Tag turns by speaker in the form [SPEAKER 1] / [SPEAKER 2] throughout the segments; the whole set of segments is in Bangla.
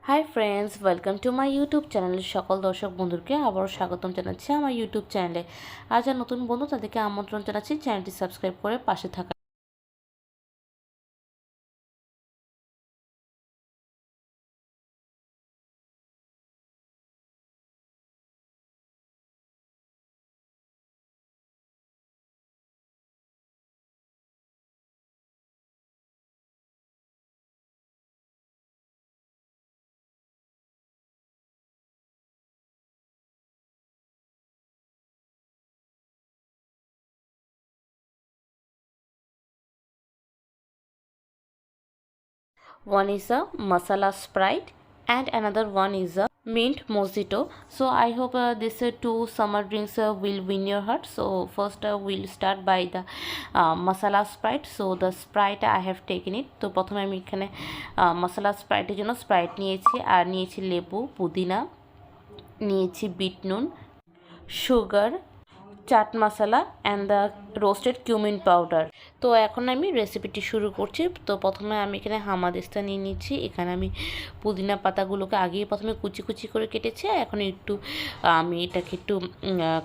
[SPEAKER 1] Hi friends, welcome to my YouTube চ্যানেলের সকল দর্শক বন্ধুকে আবারও স্বাগতম জানাচ্ছি আমার ইউটিউব চ্যানেলে। আজ আর নতুন বন্ধু তাদেরকে আমন্ত্রণ জানাচ্ছি চ্যানেলটি সাবস্ক্রাইব করে পাশে থাকা। One is a masala Sprite and another one is a mint mojito. So I hope these two summer drinks will win your heart. So first we'll start by the masala Sprite. So the Sprite I have taken it. তো প্রথমে আমি এখানে মশলা স্প্রাইটের জন্য স্প্রাইট নিয়েছি, আর নিয়েছি লেবু, পুদিনা, নিয়েছি বিট নুন, sugar, chaat masala and the roasted cumin powder. তো এখন আমি রেসিপিটি শুরু করছি। তো প্রথমে আমি এখানে হামাদিস্তা নিয়ে নিচ্ছি। এখানে আমি পুদিনা পাতাগুলোকে আগেই প্রথমে কুচি কুচি করে কেটেছি, এখন একটু আমি এটাকে একটু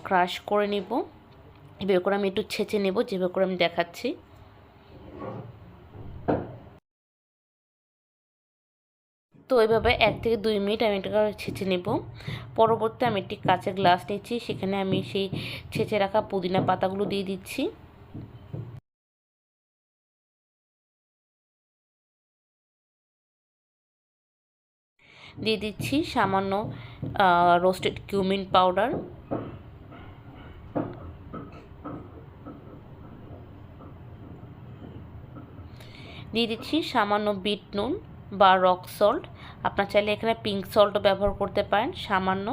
[SPEAKER 1] ক্রাশ করে নেব। এভাবে করে আমি একটু ছেঁচে নেব, যেভাবে করে আমি দেখাচ্ছি। তো এইভাবে 1 থেকে 2 মিনিট আমি এটাকে ছেঁচে নেব। পরবর্তী আমি একটি কাঁচের গ্লাস নিচ্ছি, সেখানে আমি সেই ছেঁচে রাখা পুদিনা পাতাগুলো দিয়ে দিচ্ছি। দিয়ে দিচ্ছি সামান্য রোস্টেড কিউমিন পাউডার, দিয়ে দিচ্ছি সামান্য বিট নুন বা রক সল্ট। আপনার চাইলে এখানে পিঙ্ক সল্টও ব্যবহার করতে পারেন সামান্য।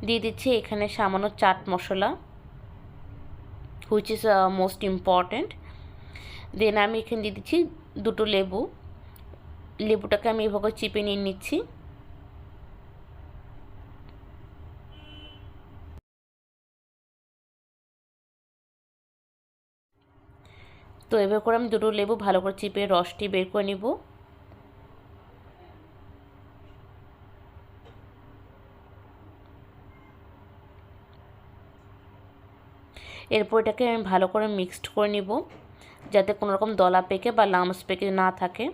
[SPEAKER 1] দিয়ে দিচ্ছি এখানে সামান্য chaat masala, which is most important. দেন আমি এখানে দিয়ে দিচ্ছি দুটো লেবু। লেবুটাকে আমি এভাবে চিপে নিয়ে নিচ্ছি। তো এভাবে করে আমি দুটো লেবু ভালো করে চিপে রসটি বের করে নিব। এরপর এটাকে আমি ভালো করে মিক্সড করে নিব, যাতে কোনো রকম দলা পেকে বা লামস পেকে না থাকে।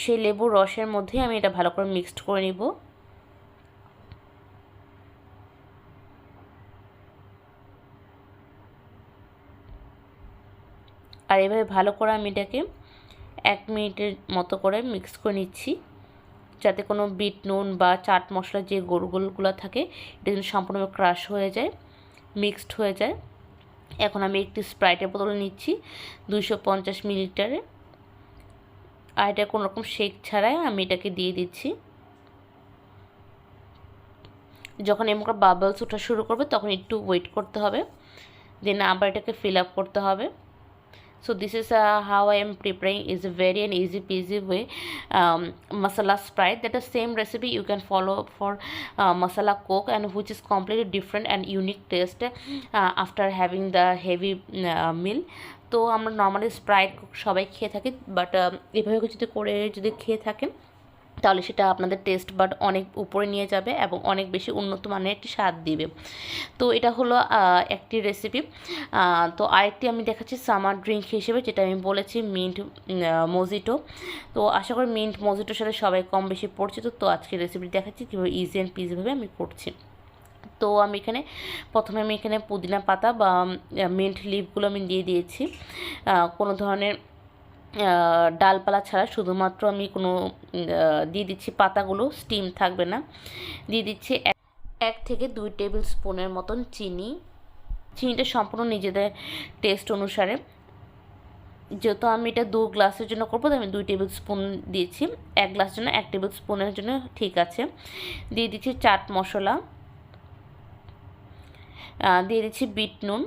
[SPEAKER 1] সেই লেবুর রসের মধ্যেই আমি এটা ভালো করে মিক্সড করে নিব। আর এভাবে ভালো করে আমি এটাকে 1 মিনিটের মতো করে মিক্স করে নিচ্ছি, যাতে কোনো বিট নুন বা চাট মশলার যে গোলগুলো থাকে এটা যেন সম্পূর্ণভাবে ক্রাশ হয়ে যায়, মিক্সড হয়ে যায়। এখন আমি একটি স্প্রাইটের বোতল নিচ্ছি 250 মিলিলিটারে, আর এটা কোনো রকম শেক ছাড়াই আমি এটাকে দিয়ে দিচ্ছি। যখন এমন বাবলস ওঠা শুরু করবে তখন একটু ওয়েট করতে হবে, দেন আবার এটাকে ফিল আপ করতে হবে। So this is how I am preparing. Is a very and easy peasy way masala Sprite. That is same recipe you can follow for masala Coke, and which is completely different and unique taste after having the heavy meal. তো আমরা নর্মালি স্প্রাইট সবাই খেয়ে থাকি, বাট এভাবে যদি খেয়ে থাকেন তাহলে সেটা আপনাদের টেস্ট বাট অনেক উপরে নিয়ে যাবে এবং অনেক বেশি উন্নত মানের একটি স্বাদ দিবে। তো এটা হলো একটি রেসিপি। তো আরেকটি আমি দেখাচ্ছি সামার ড্রিঙ্ক হিসেবে, যেটা আমি বলেছি মিন্ট মজিটো। তো আশা করি মিন্ট মজিটোর সাথে সবাই কম বেশি পরিচিত। তো আজকে রেসিপি দেখাচ্ছি কীভাবে ইজি অ্যান্ড পিজিভাবে আমি করছি। তো আমি এখানে পুদিনা পাতা বা মিন্ট লিভগুলো আমি দিয়ে দিয়েছি। কোনো ধরনের ডালপালা ছাড়া শুধুমাত্র আমি দিয়ে দিচ্ছি পাতাগুলো, স্টিম থাকবে না। দিয়ে দিচ্ছি 1 থেকে 2 টেবিল স্পুনের মতন চিনিটা সম্পূর্ণ নিজেদের টেস্ট অনুসারে। যেহেতু আমি এটা 2 গ্লাসের জন্য করবো, আমি 2 টেবিল স্পুন দিয়েছি। 1 গ্লাসের জন্য 1 টেবিল স্পুনের জন্য ঠিক আছে। দিয়ে দিচ্ছি চাট মশলা, দিয়ে দিচ্ছি বিট নুন,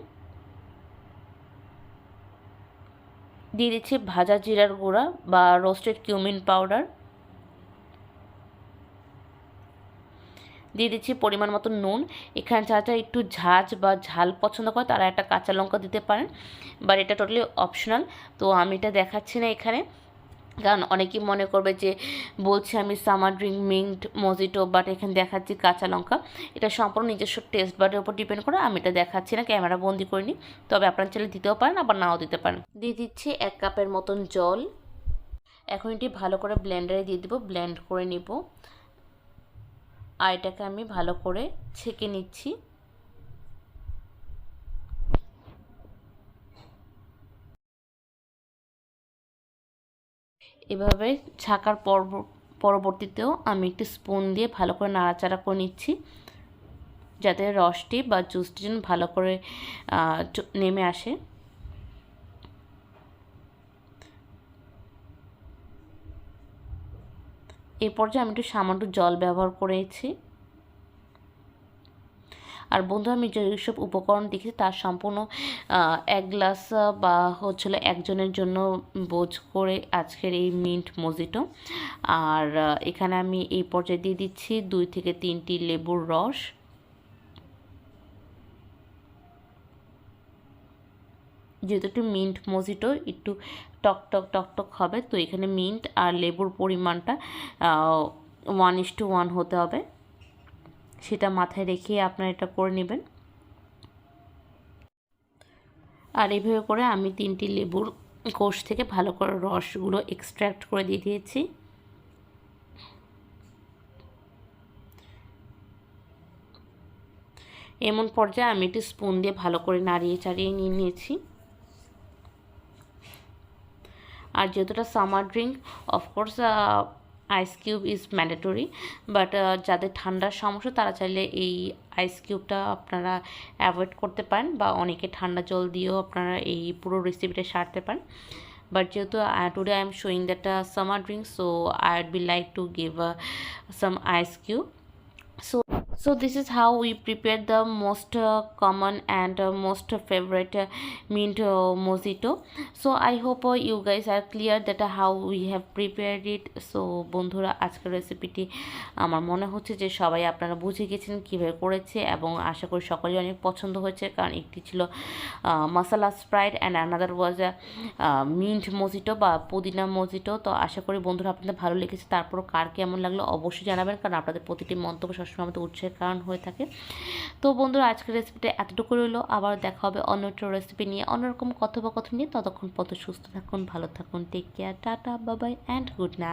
[SPEAKER 1] দিয়ে দিচ্ছি ভাজা জিরার গুঁড়া বা রোস্টেড কিউমিন পাউডার, দিয়ে দিচ্ছি পরিমাণ মতো নুন। এখানে যারা একটু ঝাঁঝ বা ঝাল পছন্দ করে তারা একটা কাঁচা লঙ্কা দিতে পারেন, বাট এটা টোটালি অপশনাল। তো আমি এটা দেখাচ্ছি না এখানে, কারণ অনেকেই মনে করবে যে বলছি আমি সামার ড্রিঙ্ক মিন্ট মজিটো, বাট এখানে দেখাচ্ছি কাঁচা লঙ্কা। এটা সম্পূর্ণ নিজস্ব টেস্ট বাডের উপর ডিপেন্ড করে, আমি এটা দেখাচ্ছি না, ক্যামেরা বন্দি করিনি। তবে আপনারা চাইলে দিতেও পারেন, আবার নাও দিতে পারেন। দিয়ে দিচ্ছি 1 কাপের মতন জল। এখন এটি ভালো করে ব্লেন্ডারে দিয়ে দেবো, ব্লেন্ড করে নিব। আর এটাকে আমি ভালো করে ছেঁকে নিচ্ছি। এভাবে ছাকার পরবর্তীতেও আমি একটি স্পুন দিয়ে ভালো করে নাড়াচাড়া করে নিচ্ছি, যাতে রসটি বা জুসটি যেন ভালো করে নেমে আসে। এই পর্যায়ে আমি একটু সামান্য জল ব্যবহার করেছি। আর বন্ধু, আমি যেসব উপকরণ দেখেছি তার সম্পূর্ণ 1 গ্লাস বা হচ্ছিল একজনের জন্য বোঝ করে আজকের এই মিন্ট মজিটো। আর এখানে আমি এই পর্যায়ে দিয়ে দিচ্ছি 2 থেকে 3টি লেবুর রস। যেহেতু একটু মিন্ট মজিটো একটু টক হবে, তো এখানে মিন্ট আর লেবুর পরিমাণটা 1:1 হতে হবে, সেটা মাথায় রেখে আপনারা এটা করে নেবেন। আর এইভাবে করে আমি 3টি লেবুর কোষ থেকে ভালো করে রসগুলো এক্সট্র্যাক্ট করে দিয়ে দিয়েছি। এমন পর্যায়ে আমি একটু স্পুন দিয়ে ভালো করে নাড়িয়ে চাড়িয়ে নিয়েছি। আর যেহেতুটা summer drink, of course ice cube is mandatory, but যাদের ঠান্ডার সমস্যা তারা চাইলে এই আইস কিউবটা আপনারা অ্যাভয়েড করতে পারেন, বা অনেকে ঠান্ডা জল দিয়েও আপনারা এই পুরো রেসিপিটা সারতে পারেন। But যেহেতু today I am showing that summer drink, so I would be like to give some ice cube. So this is how we prepare the most common and most favorite mint mojito. So I hope you guys are clear that how we have prepared it. So বন্ধুরা, আজকের রেসিপিটি আমার মনে হচ্ছে যে সবাই আপনারা বুঝে গেছেন কীভাবে করেছে, এবং আশা করি সকলেই অনেক পছন্দ হয়েছে, কারণ একটি ছিল masala Sprite and another was mint mojito বা পুদিনা মজিটো। তো আশা করি বন্ধুরা আপনাদের ভালো লেগেছে। তারপরও কার কেমন লাগলো অবশ্যই জানাবেন, কারণ আপনাদের প্রতিটি মন্তব্য সবসময় আমাদের উৎসাহের কারণ হয়ে থাকে। তো বন্ধুরা, আজকের রেসিপিটা এতটুকু রইলো। আবার দেখা হবে অন্য একটা রেসিপি নিয়ে, অন্যরকম কথোপকথন নিয়ে। ততক্ষণ পর্যন্ত সুস্থ থাকুন, ভালো থাকুন, take care, tata, bye bye and good night.